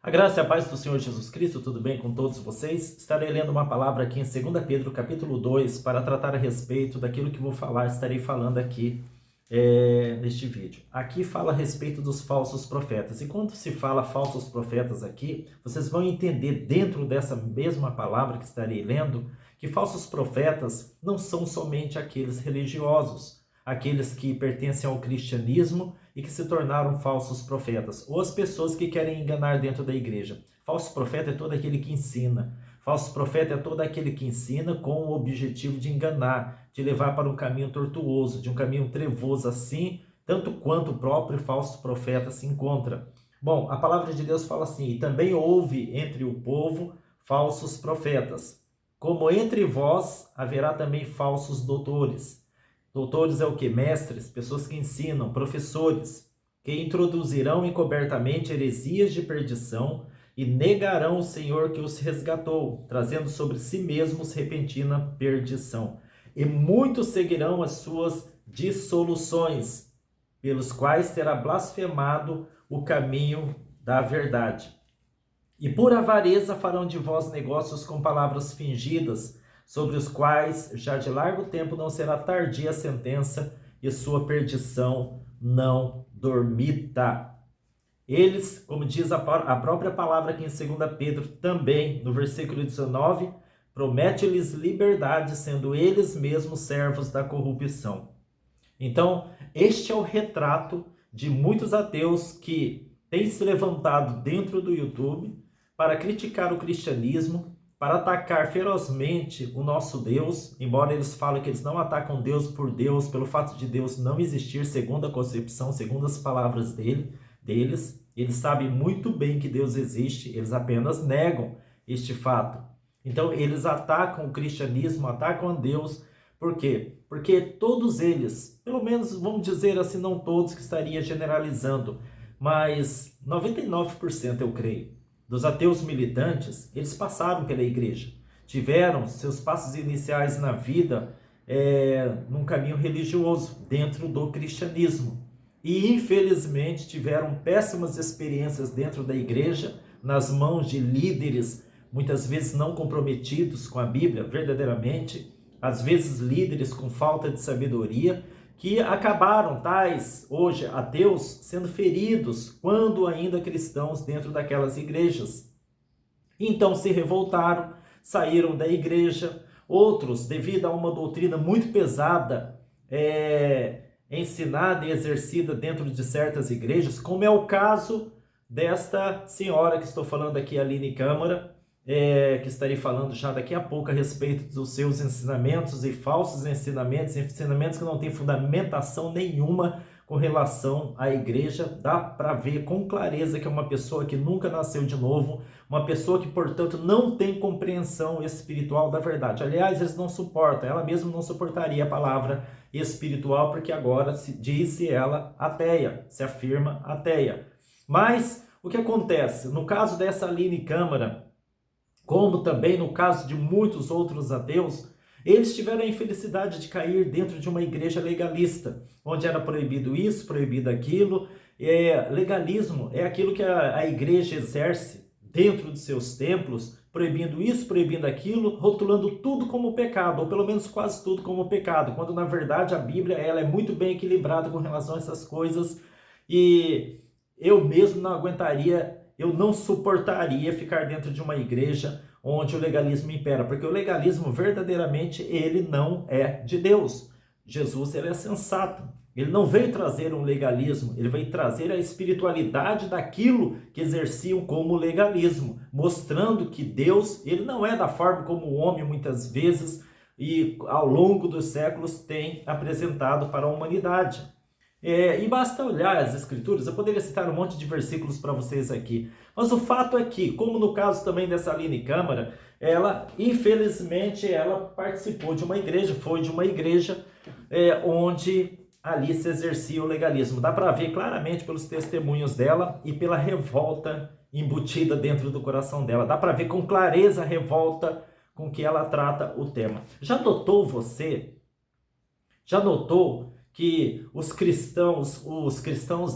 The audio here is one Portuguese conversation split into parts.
A graça e a paz do Senhor Jesus Cristo, tudo bem com todos vocês? Estarei lendo uma palavra aqui em 2 Pedro, capítulo 2, para tratar a respeito daquilo que vou falar, estarei falando aqui neste vídeo. Aqui fala a respeito dos falsos profetas. E quando se fala falsos profetas aqui, vocês vão entender dentro dessa mesma palavra que estarei lendo, que falsos profetas não são somente aqueles religiosos, aqueles que pertencem ao cristianismo e que se tornaram falsos profetas, ou as pessoas que querem enganar dentro da igreja. Falso profeta é todo aquele que ensina. Falso profeta é todo aquele que ensina com o objetivo de enganar, de levar para um caminho tortuoso, de um caminho trevoso assim, tanto quanto o próprio falso profeta se encontra. Bom, a palavra de Deus fala assim: e também houve entre o povo falsos profetas, como entre vós haverá também falsos doutores. Doutores é o que? Mestres, pessoas que ensinam, professores, que introduzirão encobertamente heresias de perdição e negarão o Senhor que os resgatou, trazendo sobre si mesmos repentina perdição. E muitos seguirão as suas dissoluções, pelos quais será blasfemado o caminho da verdade. E por avareza farão de vós negócios com palavras fingidas, sobre os quais já de largo tempo não será tardia a sentença, e sua perdição não dormita. Eles, como diz a própria palavra aqui em 2 Pedro, também no versículo 19, promete-lhes liberdade, sendo eles mesmos servos da corrupção. Então, este é o retrato de muitos ateus que têm se levantado dentro do YouTube para criticar o cristianismo, para atacar ferozmente o nosso Deus, embora eles falem que eles não atacam Deus por Deus, pelo fato de Deus não existir segundo a concepção, segundo as palavras deles. Eles sabem muito bem que Deus existe, eles apenas negam este fato. Então, eles atacam o cristianismo, atacam a Deus. Por quê? Porque todos eles, pelo menos vamos dizer assim, não todos, que estaria generalizando, mas 99% eu creio, dos ateus militantes, eles passaram pela igreja, tiveram seus passos iniciais na vida num caminho religioso, dentro do cristianismo. E infelizmente tiveram péssimas experiências dentro da igreja, nas mãos de líderes, muitas vezes não comprometidos com a Bíblia verdadeiramente, às vezes líderes com falta de sabedoria, que acabaram, tais, hoje, ateus, sendo feridos quando ainda cristãos dentro daquelas igrejas. Então se revoltaram, saíram da igreja. Outros, devido a uma doutrina muito pesada, ensinada e exercida dentro de certas igrejas, como é o caso desta senhora que estou falando aqui, Aline Câmara, que estarei falando já daqui a pouco a respeito dos seus ensinamentos e falsos ensinamentos, ensinamentos que não têm fundamentação nenhuma com relação à igreja. Dá para ver com clareza que é uma pessoa que nunca nasceu de novo, uma pessoa que, portanto, não tem compreensão espiritual da verdade. Aliás, eles não suportam, ela mesma não suportaria a palavra espiritual, porque agora disse ela ateia, se afirma ateia. Mas o que acontece? No caso dessa Aline Câmara, como também no caso de muitos outros ateus, eles tiveram a infelicidade de cair dentro de uma igreja legalista, onde era proibido isso, proibido aquilo. Legalismo é aquilo que a igreja exerce dentro de seus templos, proibindo isso, proibindo aquilo, rotulando tudo como pecado, ou pelo menos quase tudo como pecado, quando na verdade a Bíblia ela é muito bem equilibrada com relação a essas coisas. E eu mesmo não aguentaria, eu não suportaria ficar dentro de uma igreja onde o legalismo impera, porque o legalismo verdadeiramente ele não é de Deus. Jesus ele é sensato, ele não veio trazer um legalismo, ele veio trazer a espiritualidade daquilo que exerciam como legalismo, mostrando que Deus ele não é da forma como o homem muitas vezes e ao longo dos séculos tem apresentado para a humanidade. E basta olhar as escrituras, eu poderia citar um monte de versículos para vocês aqui, mas o fato é que, como no caso também dessa Aline Câmara, ela, infelizmente, ela participou de uma igreja, foi de uma igreja onde ali se exercia o legalismo. Dá para ver claramente pelos testemunhos dela e pela revolta embutida dentro do coração dela. Dá para ver com clareza a revolta com que ela trata o tema. Já notou você? Já notou que os cristãos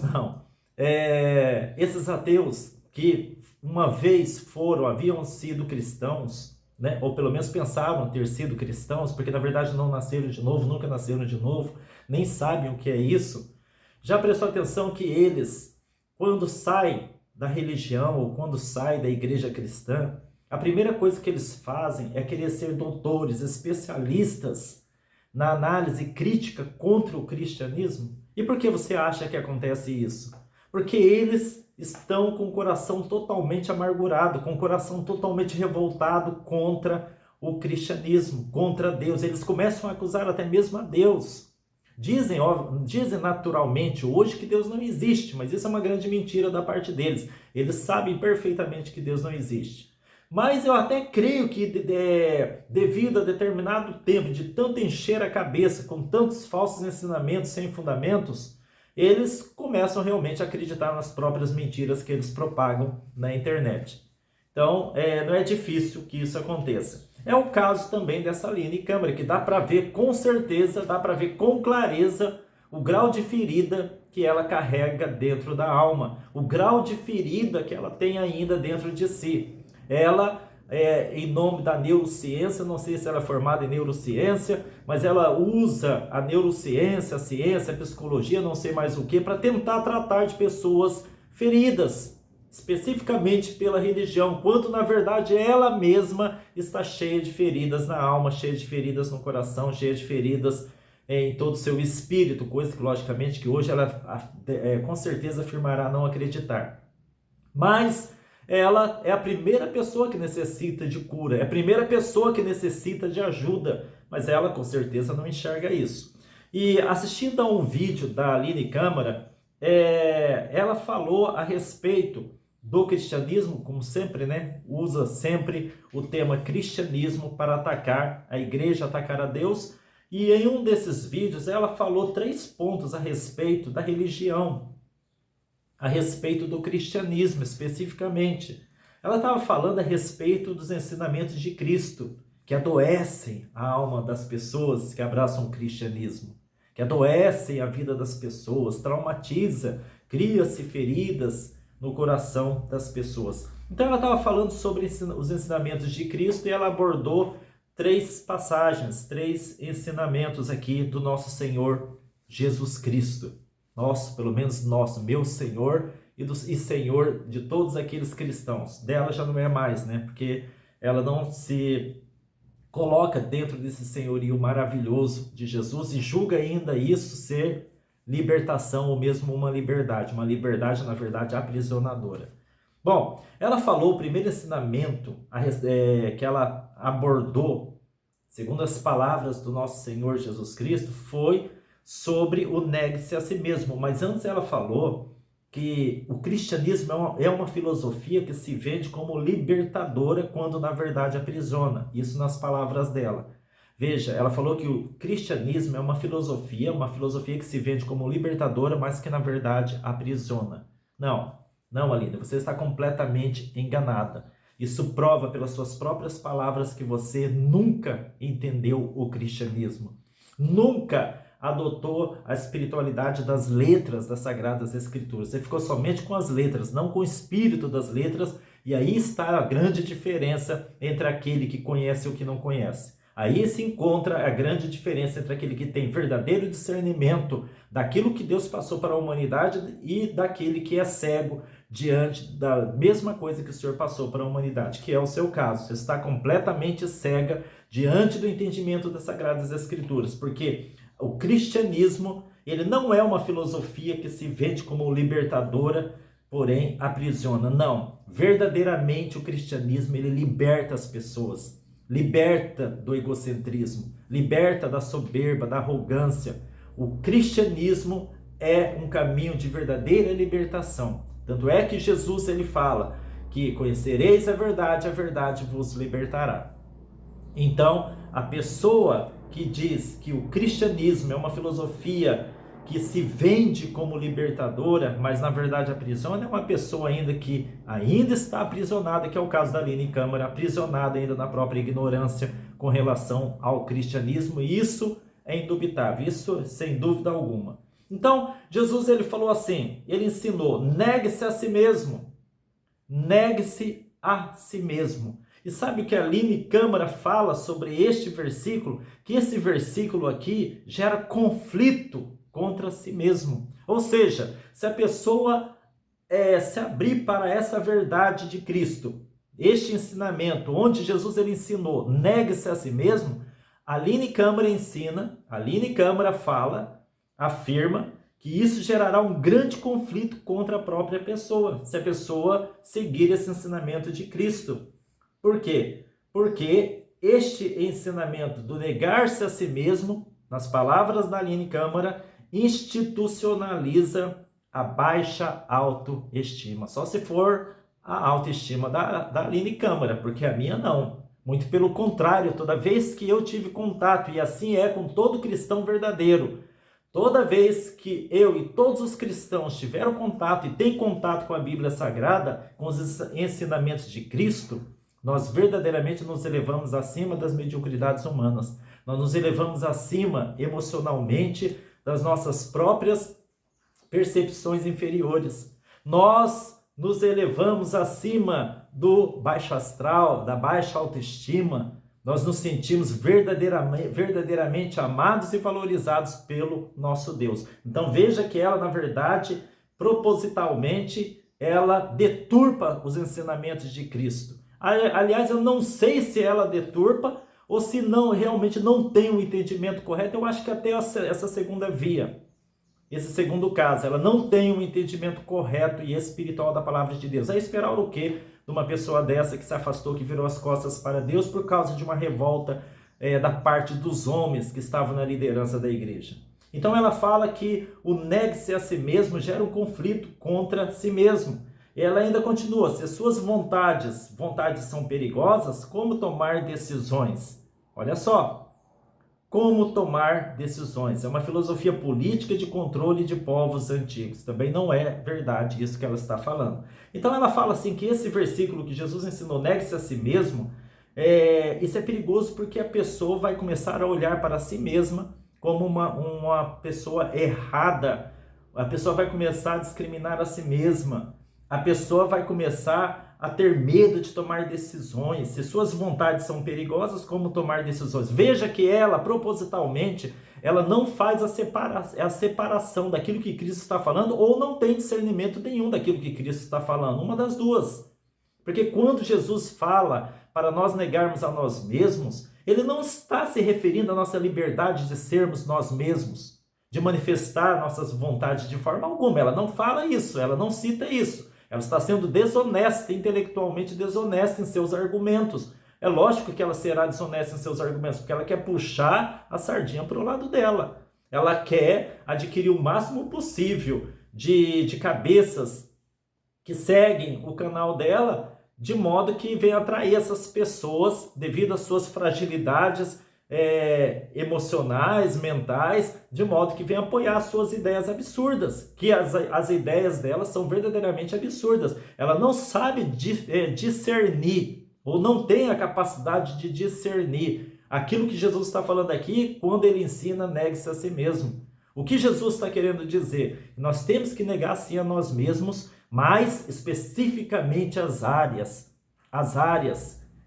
não, esses ateus que uma vez haviam sido cristãos, né? Ou pelo menos pensavam ter sido cristãos, porque na verdade não nasceram de novo, nunca nasceram de novo, nem sabem o que é isso. Já prestou atenção que eles, quando saem da religião ou quando saem da igreja cristã, a primeira coisa que eles fazem é querer ser doutores, especialistas na análise crítica contra o cristianismo? E por que você acha que acontece isso? Porque eles estão com o coração totalmente amargurado, com o coração totalmente revoltado contra o cristianismo, contra Deus. Eles começam a acusar até mesmo a Deus. Dizem naturalmente hoje que Deus não existe, mas isso é uma grande mentira da parte deles. Eles sabem perfeitamente que Deus não existe. Mas eu até creio que devido a determinado tempo de tanto encher a cabeça com tantos falsos ensinamentos sem fundamentos, eles começam realmente a acreditar nas próprias mentiras que eles propagam na internet. Então, não é difícil que isso aconteça. É o caso também dessa Aline Câmara, que dá para ver com certeza, dá para ver com clareza o grau de ferida que ela carrega dentro da alma, o grau de ferida que ela tem ainda dentro de si. Ela, em nome da neurociência, não sei se ela é formada em neurociência, mas ela usa a neurociência, a ciência, a psicologia, não sei mais o que, para tentar tratar de pessoas feridas, especificamente pela religião, quando na verdade ela mesma está cheia de feridas na alma, cheia de feridas no coração, cheia de feridas em todo o seu espírito, coisa que logicamente que hoje ela com certeza afirmará não acreditar. Mas ela é a primeira pessoa que necessita de cura, é a primeira pessoa que necessita de ajuda, mas ela com certeza não enxerga isso. E assistindo a um vídeo da Aline Câmara, ela falou a respeito do cristianismo, como sempre, né? Usa sempre o tema cristianismo para atacar a igreja, atacar a Deus. E em um desses vídeos ela falou 3 pontos a respeito da religião, a respeito do cristianismo especificamente. Ela estava falando a respeito dos ensinamentos de Cristo, que adoecem a alma das pessoas que abraçam o cristianismo, que adoecem a vida das pessoas, traumatiza, cria-se feridas no coração das pessoas. Então ela estava falando sobre os ensinamentos de Cristo e ela abordou 3 passagens, 3 ensinamentos aqui do nosso Senhor Jesus Cristo. Nosso, pelo menos nosso, meu Senhor e Senhor de todos aqueles cristãos. Dela já não é mais, né? Porque ela não se coloca dentro desse senhorio maravilhoso de Jesus e julga ainda isso ser libertação ou mesmo uma liberdade, na verdade, aprisionadora. Bom, ela falou, o primeiro ensinamento que ela abordou, segundo as palavras do nosso Senhor Jesus Cristo, foi sobre o negue-se a si mesmo. Mas antes ela falou que o cristianismo é uma filosofia que se vende como libertadora quando na verdade aprisiona. Isso nas palavras dela. Veja, ela falou que o cristianismo é uma filosofia que se vende como libertadora, mas que na verdade aprisiona. Não, Aline, você está completamente enganada. Isso prova pelas suas próprias palavras que você nunca entendeu o cristianismo. Nunca adotou a espiritualidade das letras das Sagradas Escrituras. Você ficou somente com as letras, não com o espírito das letras, e aí está a grande diferença entre aquele que conhece e o que não conhece. Aí se encontra a grande diferença entre aquele que tem verdadeiro discernimento daquilo que Deus passou para a humanidade e daquele que é cego diante da mesma coisa que o Senhor passou para a humanidade, que é o seu caso. Você está completamente cega diante do entendimento das Sagradas Escrituras, porque o cristianismo, ele não é uma filosofia que se vende como libertadora, porém aprisiona. Não, verdadeiramente o cristianismo, ele liberta as pessoas. Liberta do egocentrismo, liberta da soberba, da arrogância. O cristianismo é um caminho de verdadeira libertação. Tanto é que Jesus ele fala que conhecereis a verdade vos libertará. Então, a pessoa que diz que o cristianismo é uma filosofia que se vende como libertadora, mas na verdade aprisiona, é uma pessoa ainda que ainda está aprisionada, que é o caso da Aline Câmara, aprisionada ainda na própria ignorância com relação ao cristianismo, e isso é indubitável, isso sem dúvida alguma. Então, Jesus ele falou assim, ele ensinou, negue-se a si mesmo. negue-se a si mesmo. E sabe o que a Aline Câmara fala sobre este versículo? Que esse versículo aqui gera conflito contra si mesmo. Ou seja, se a pessoa se abrir para essa verdade de Cristo, este ensinamento, onde Jesus ele ensinou, negue-se a si mesmo, a Aline Câmara ensina, a Aline Câmara fala, afirma, que isso gerará um grande conflito contra a própria pessoa, se a pessoa seguir esse ensinamento de Cristo. Por quê? Porque este ensinamento do negar-se a si mesmo, nas palavras da Aline Câmara, institucionaliza a baixa autoestima. Só se for a autoestima da Aline Câmara, porque a minha não. Muito pelo contrário, toda vez que eu tive contato, e assim é com todo cristão verdadeiro, toda vez que eu e todos os cristãos tiveram contato e têm contato com a Bíblia Sagrada, com os ensinamentos de Cristo, nós verdadeiramente nos elevamos acima das mediocridades humanas. Nós nos elevamos acima emocionalmente das nossas próprias percepções inferiores. Nós nos elevamos acima do baixo astral, da baixa autoestima. Nós nos sentimos verdadeiramente amados e valorizados pelo nosso Deus. Então veja que ela, na verdade, propositalmente, ela deturpa os ensinamentos de Cristo. Aliás, eu não sei se ela deturpa ou se não realmente não tem um entendimento correto. Eu acho que até essa segunda via, esse segundo caso, ela não tem um entendimento correto e espiritual da palavra de Deus. É esperar o quê de uma pessoa dessa que se afastou, que virou as costas para Deus por causa de uma revolta da parte dos homens que estavam na liderança da igreja? Então ela fala que o negue-se a si mesmo gera um conflito contra si mesmo. Ela ainda continua, se as suas vontades são perigosas, como tomar decisões? Olha só, como tomar decisões. É uma filosofia política de controle de povos antigos. Também não é verdade isso que ela está falando. Então ela fala assim que esse versículo que Jesus ensinou, negue-se a si mesmo, isso é perigoso porque a pessoa vai começar a olhar para si mesma como uma pessoa errada. A pessoa vai começar a discriminar a si mesma. A pessoa vai começar a ter medo de tomar decisões. Se suas vontades são perigosas, como tomar decisões? Veja que ela, propositalmente, ela não faz a separação daquilo que Cristo está falando ou não tem discernimento nenhum daquilo que Cristo está falando. Uma das duas. Porque quando Jesus fala para nós negarmos a nós mesmos, ele não está se referindo à nossa liberdade de sermos nós mesmos, de manifestar nossas vontades de forma alguma. Ela não fala isso, ela não cita isso. Ela está sendo desonesta, intelectualmente desonesta em seus argumentos. É lógico que ela será desonesta em seus argumentos, porque ela quer puxar a sardinha para o lado dela. Ela quer adquirir o máximo possível de cabeças que seguem o canal dela, de modo que venha atrair essas pessoas devido às suas fragilidades emocionais, mentais, de modo que venha apoiar as suas ideias absurdas, que as ideias dela são verdadeiramente absurdas. Ela não sabe discernir, ou não tem a capacidade de discernir aquilo que Jesus está falando aqui quando ele ensina negue-se a si mesmo. O que Jesus está querendo dizer? Nós temos que negar sim a nós mesmos, mas especificamente as áreas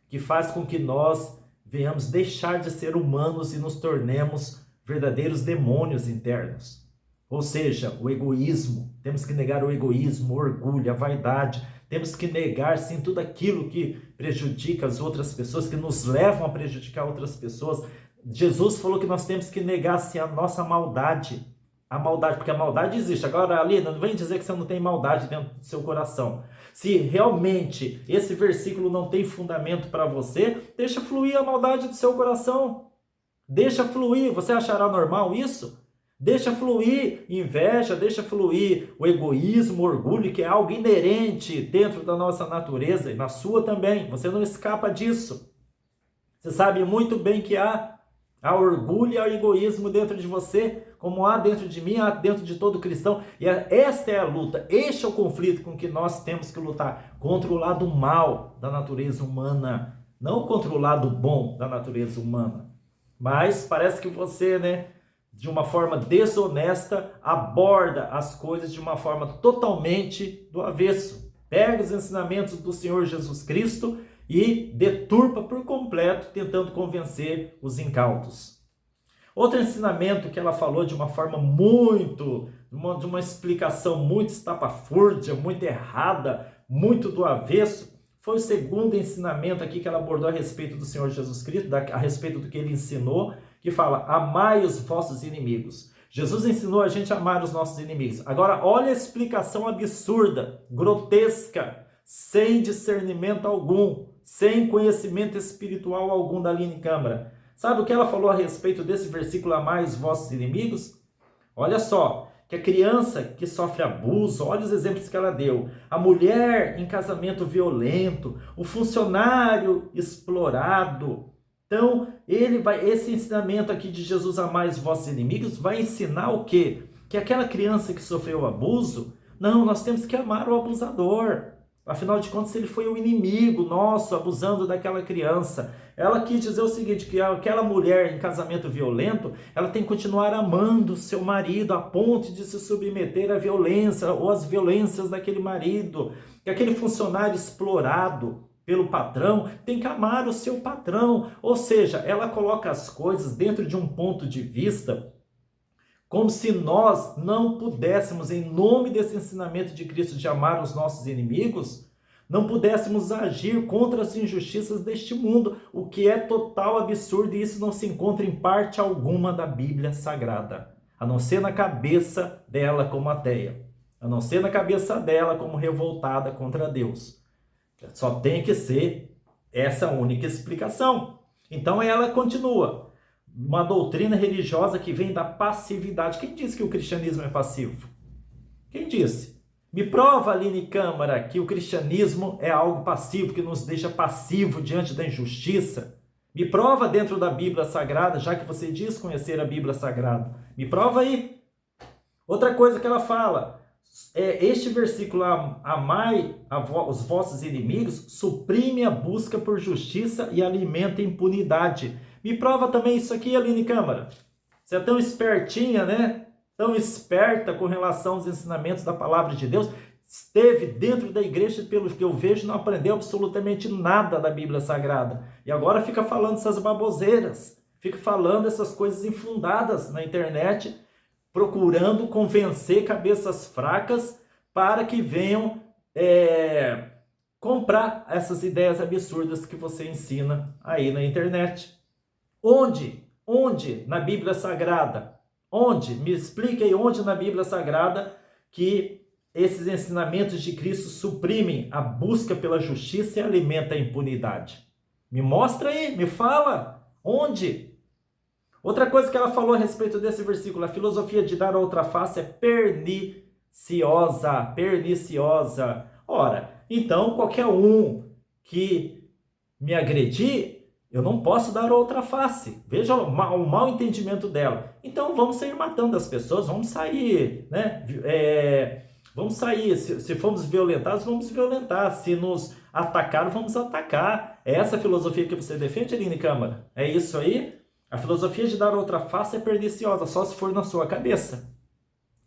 que faz com que nós venhamos deixar de ser humanos e nos tornemos verdadeiros demônios internos. Ou seja, o egoísmo. Temos que negar o egoísmo, o orgulho, a vaidade. Temos que negar, sim, tudo aquilo que prejudica as outras pessoas, que nos levam a prejudicar outras pessoas. Jesus falou que nós temos que negar, sim, a nossa maldade. A maldade, porque a maldade existe. Agora, Alina, não vem dizer que você não tem maldade dentro do seu coração. Se realmente esse versículo não tem fundamento para você, deixa fluir a maldade do seu coração. Deixa fluir. Você achará normal isso? Deixa fluir inveja, deixa fluir o egoísmo, o orgulho, que é algo inerente dentro da nossa natureza e na sua também. Você não escapa disso. Você sabe muito bem que há orgulho e há egoísmo dentro de você, como há dentro de mim, há dentro de todo cristão. E esta é a luta, este é o conflito com que nós temos que lutar, contra o lado mal da natureza humana, não contra o lado bom da natureza humana. Mas parece que você, de uma forma desonesta, aborda as coisas de uma forma totalmente do avesso. pega os ensinamentos do Senhor Jesus Cristo e deturpa por completo, tentando convencer os incautos. Outro ensinamento que ela falou de uma forma de uma explicação muito estapafúrdia, muito errada, muito do avesso, foi o segundo ensinamento aqui que ela abordou a respeito do Senhor Jesus Cristo, a respeito do que ele ensinou, que fala: amai os vossos inimigos. Jesus ensinou a gente a amar os nossos inimigos. Agora, olha a explicação absurda, grotesca, sem discernimento algum, sem conhecimento espiritual algum da Aline Câmara. Sabe o que ela falou a respeito desse versículo, amai os vossos inimigos? Olha só, que a criança que sofre abuso, olha os exemplos que ela deu, a mulher em casamento violento, o funcionário explorado. Então, esse ensinamento aqui de Jesus, amai os vossos inimigos, vai ensinar o quê? Que aquela criança que sofreu abuso, não, nós temos que amar o abusador. Afinal de contas, ele foi o inimigo nosso, abusando daquela criança. Ela quis dizer o seguinte, que aquela mulher em casamento violento, ela tem que continuar amando seu marido a ponto de se submeter à violência ou às violências daquele marido. Que aquele funcionário explorado pelo patrão tem que amar o seu patrão. Ou seja, ela coloca as coisas dentro de um ponto de vista como se nós não pudéssemos, em nome desse ensinamento de Cristo de amar os nossos inimigos, não pudéssemos agir contra as injustiças deste mundo, o que é total absurdo, e isso não se encontra em parte alguma da Bíblia Sagrada, a não ser na cabeça dela como ateia, a não ser na cabeça dela como revoltada contra Deus. Só tem que ser essa única explicação. Então ela continua. Uma doutrina religiosa que vem da passividade. Quem disse que o cristianismo é passivo? Quem disse? Me prova, Aline Câmara, que o cristianismo é algo passivo, que nos deixa passivo diante da injustiça. Me prova dentro da Bíblia Sagrada, já que você diz conhecer a Bíblia Sagrada. Me prova aí. Outra coisa que ela fala, este versículo, amai os vossos inimigos, suprime a busca por justiça e alimenta a impunidade. Me prova também isso aqui, Aline Câmara. Você é tão espertinha, né? Tão esperta com relação aos ensinamentos da palavra de Deus. Esteve dentro da igreja, pelo que eu vejo, não aprendeu absolutamente nada da Bíblia Sagrada. E agora fica falando essas baboseiras. Fica falando essas coisas infundadas na internet, procurando convencer cabeças fracas para que venham comprar essas ideias absurdas que você ensina aí na internet. Onde na Bíblia Sagrada? Onde? Me explique aí onde na Bíblia Sagrada que esses ensinamentos de Cristo suprimem a busca pela justiça e alimentam a impunidade. Me mostra aí, me fala. Onde? Outra coisa que ela falou a respeito desse versículo, a filosofia de dar outra face é perniciosa, perniciosa. Ora, então qualquer um que me agredir, eu não posso dar outra face. Veja o mau entendimento dela. Então vamos sair matando as pessoas, vamos sair, né? Vamos sair, se formos violentados, vamos violentar. Se nos atacar, vamos atacar. É essa a filosofia que você defende, Aline Câmara? É isso aí? A filosofia de dar outra face é perniciosa, só se for na sua cabeça.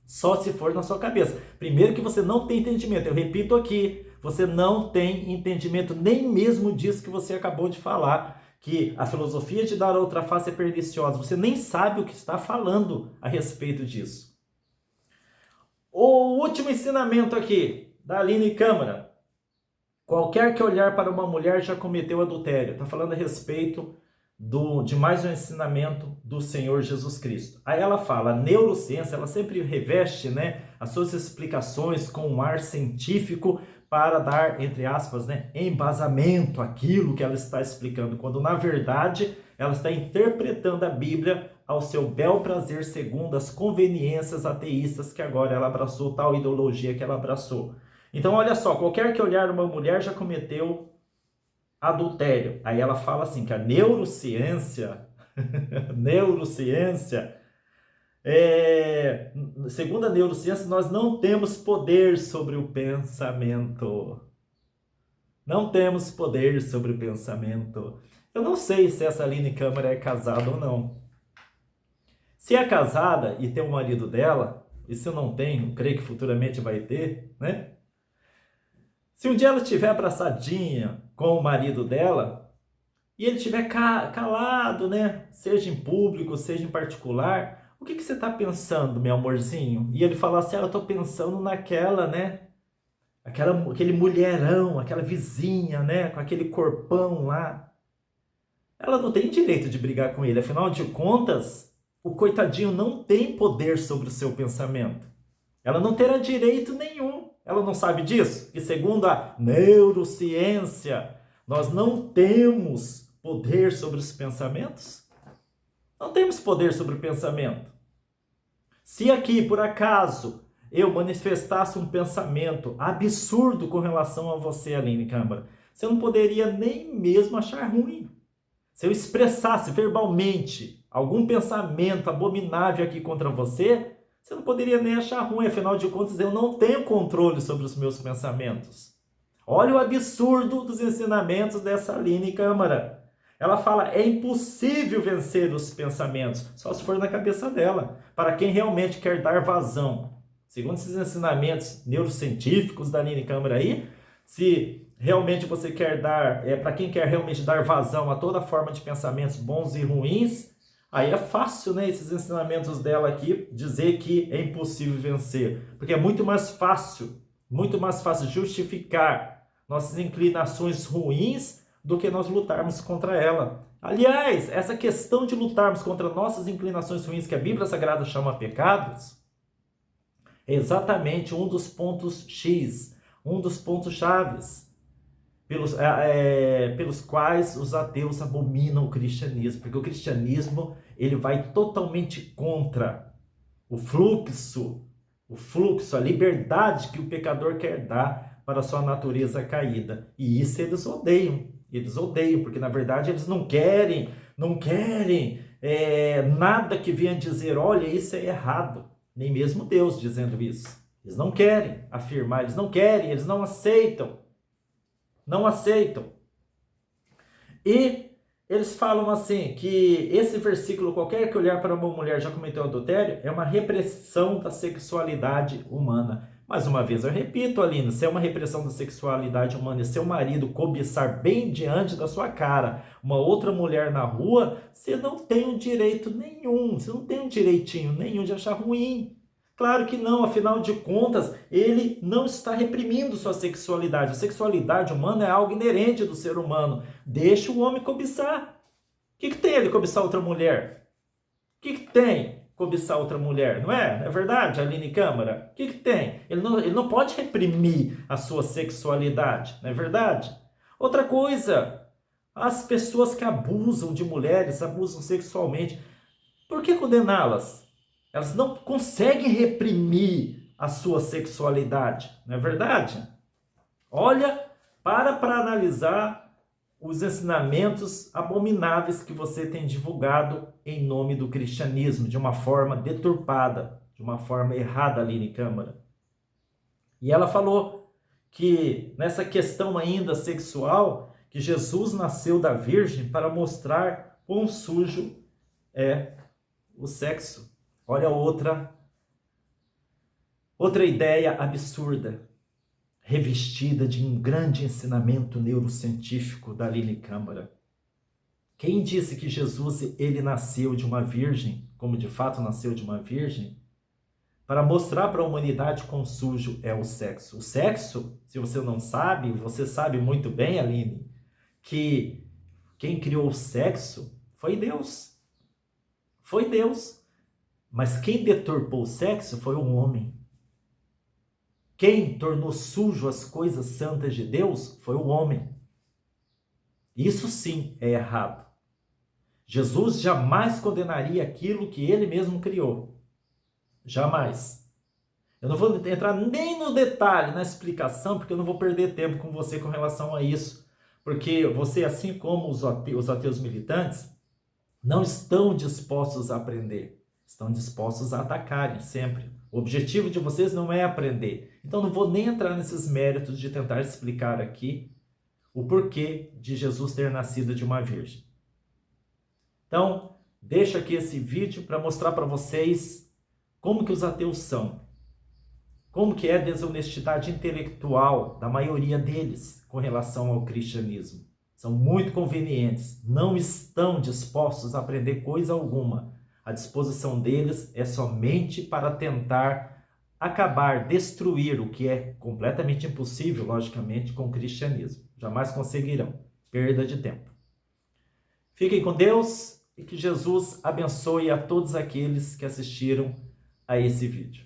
Só se for na sua cabeça. Primeiro que você não tem entendimento. Eu repito aqui, você não tem entendimento nem mesmo disso que você acabou de falar, que a filosofia de dar outra face é perniciosa. Você nem sabe o que está falando a respeito disso. O último ensinamento aqui, da Aline Câmara. Qualquer que olhar para uma mulher já cometeu adultério. Está falando a respeito de mais um ensinamento do Senhor Jesus Cristo. Aí ela fala, a neurociência, ela sempre reveste, né, as suas explicações com um ar científico para dar, entre aspas, né, embasamento àquilo que ela está explicando, quando na verdade ela está interpretando a Bíblia ao seu bel prazer, segundo as conveniências ateístas que agora ela abraçou, tal ideologia que ela abraçou. Então olha só, qualquer que olhar uma mulher já cometeu adultério. Aí ela fala assim, que a neurociência, segundo a neurociência, nós não temos poder sobre o pensamento. Não temos poder sobre o pensamento. Eu não sei se essa Aline Câmara é casada ou não. Se é casada e tem o marido dela, e se não tem, eu creio que futuramente vai ter, né? Se um dia ela estiver abraçadinha com o marido dela, e ele estiver calado, né? Seja em público, seja em particular, o que você está pensando, meu amorzinho? E ele falar assim, eu estou pensando naquela, né? Aquele mulherão, aquela vizinha, né? Com aquele corpão lá. Ela não tem direito de brigar com ele. Afinal de contas, o coitadinho não tem poder sobre o seu pensamento. Ela não terá direito nenhum. Ela não sabe disso? Que segundo a neurociência, nós não temos poder sobre os pensamentos? Não temos poder sobre o pensamento. Se aqui, por acaso, eu manifestasse um pensamento absurdo com relação a você, Aline Câmara, você não poderia nem mesmo achar ruim. Se eu expressasse verbalmente algum pensamento abominável aqui contra você, você não poderia nem achar ruim. Afinal de contas, eu não tenho controle sobre os meus pensamentos. Olha o absurdo dos ensinamentos dessa Aline Câmara. Ela fala, é impossível vencer os pensamentos, só se for na cabeça dela, para quem realmente quer dar vazão. Segundo esses ensinamentos neurocientíficos da Aline Câmara aí, se realmente você quer dar, para quem quer realmente dar vazão a toda forma de pensamentos bons e ruins, aí é fácil, né, esses ensinamentos dela aqui, dizer que é impossível vencer. Porque é muito mais fácil justificar nossas inclinações ruins do que nós lutarmos contra ela. Aliás, essa questão de lutarmos contra nossas inclinações ruins, que a Bíblia Sagrada chama pecados, é exatamente um dos pontos X, um dos pontos chaves, pelos quais os ateus abominam o cristianismo, porque o cristianismo ele vai totalmente contra o fluxo, a liberdade que o pecador quer dar para a sua natureza caída. E isso eles odeiam, porque na verdade eles não querem nada que venha dizer, olha, isso é errado. Nem mesmo Deus dizendo isso. Eles não querem afirmar, eles não aceitam. Não aceitam. E eles falam assim, que esse versículo, qualquer que olhar para uma mulher já cometeu adultério, é uma repressão da sexualidade humana. Mais uma vez, eu repito, Aline, se é uma repressão da sexualidade humana e seu marido cobiçar bem diante da sua cara uma outra mulher na rua, você não tem um direito nenhum, você não tem um direitinho nenhum de achar ruim. Claro que não, afinal de contas, ele não está reprimindo sua sexualidade. A sexualidade humana é algo inerente do ser humano. Deixa o homem cobiçar. O que tem ele cobiçar outra mulher? O que tem cobiçar outra mulher? Não é? Não é verdade, Aline Câmara? O que tem? Ele não pode reprimir a sua sexualidade, não é verdade? Outra coisa, as pessoas que abusam de mulheres, abusam sexualmente, por que condená-las? Elas não conseguem reprimir a sua sexualidade, não é verdade? Olha, para analisar os ensinamentos abomináveis que você tem divulgado em nome do cristianismo, de uma forma deturpada, de uma forma errada, Aline Câmara. E ela falou que nessa questão ainda sexual, que Jesus nasceu da Virgem para mostrar quão sujo é o sexo. Olha outra ideia absurda, revestida de um grande ensinamento neurocientífico da Aline Câmara. Quem disse que Jesus ele nasceu de uma virgem, como de fato nasceu de uma virgem, para mostrar para a humanidade quão sujo é o sexo? O sexo, se você não sabe, você sabe muito bem, Aline, que quem criou o sexo foi Deus. Foi Deus. Mas quem deturpou o sexo foi o homem. Quem tornou sujo as coisas santas de Deus foi o homem. Isso sim é errado. Jesus jamais condenaria aquilo que ele mesmo criou. Jamais. Eu não vou entrar nem no detalhe, na explicação, porque eu não vou perder tempo com você com relação a isso. Porque você, assim como os ateus militantes, não estão dispostos a aprender. Estão dispostos a atacarem sempre. O objetivo de vocês não é aprender. Então não vou nem entrar nesses méritos de tentar explicar aqui o porquê de Jesus ter nascido de uma virgem. Então, deixo aqui esse vídeo para mostrar para vocês como que os ateus são. Como que é a desonestidade intelectual da maioria deles com relação ao cristianismo. São muito convenientes, não estão dispostos a aprender coisa alguma. A disposição deles é somente para tentar acabar, destruir o que é completamente impossível, logicamente, com o cristianismo. Jamais conseguirão. Perda de tempo. Fiquem com Deus e que Jesus abençoe a todos aqueles que assistiram a esse vídeo.